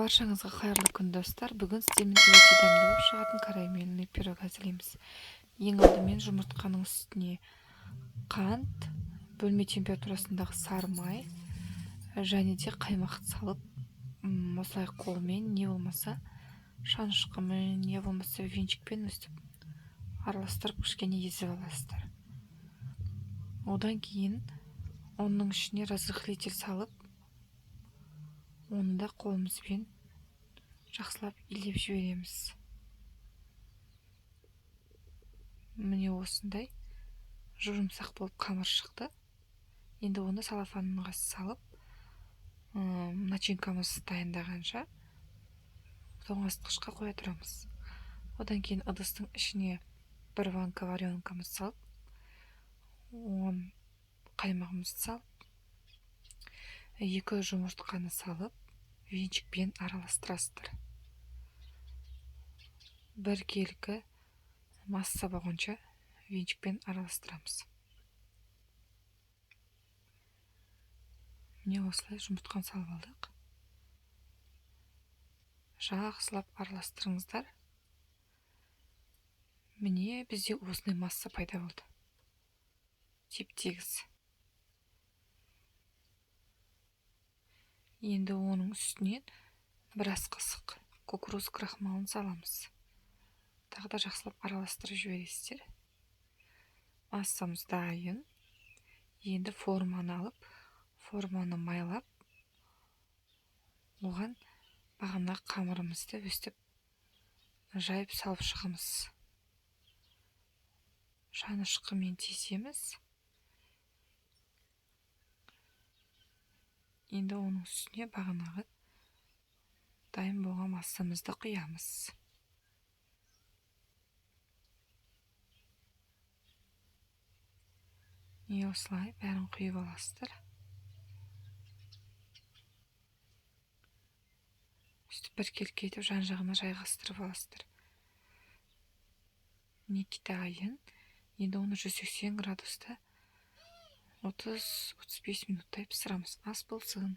Баршаңызға қайырлы күн, достар. Бүгін сіздермен өте дәмді болып шығатын карамельный пирог әзірлейміз. Ең алдымен жұмыртқаның үстіне қант, бөлме температурасындағы сары май және де қаймақты салып, осылай қолмен, не болмаса шанышқымен, не болмаса венчикпен өстіп араластырып кішкене езіп аласыздар. Одан кейін оның ішіне разрыхлитель салып, оны да қолымызбен жақсылап илеп жібереміз. Міне осындай жұмсақ болып қамыр шықты. Енді оны салафанға салып, начинкамыз дайындағанша тоңазытқышқа қоя тұрамыз. Одан кейін ыдыстың ішіне бір банка варенкамыз салып, қаймағымызды салып, 2 жұмыртқаны салып, венчикпен араластырасыздар. 1 келкі масса болғанша венчикпен араластырамыз. Міне осылай жұмыртқаны салып алдық. Жақсылап араластырыңыздар. Міне бізде осындай масса пайда болды. Теп-тегіс. Енді оның үстінен біраз қысық кукуруз крахмалын саламыз. Тағы да жақсылап араластырып жібересіздер. Массамыз дайын. Енді форманы алып, форманы майлап, оған бағана қамырымызды өстіп жайып салып шығамыз. Шанышқымен тесеміз. Енді оның үстіне бағанағы дайын болған массамызды құямыз. Не осылай бәрін құйып аласыздар. Үсті бір келке етіп жан-жағына жайғастырып аласыздар. Не дайын. Енді оны 180 градуста 30-35 минуттай пісіреміз. Ас болсын.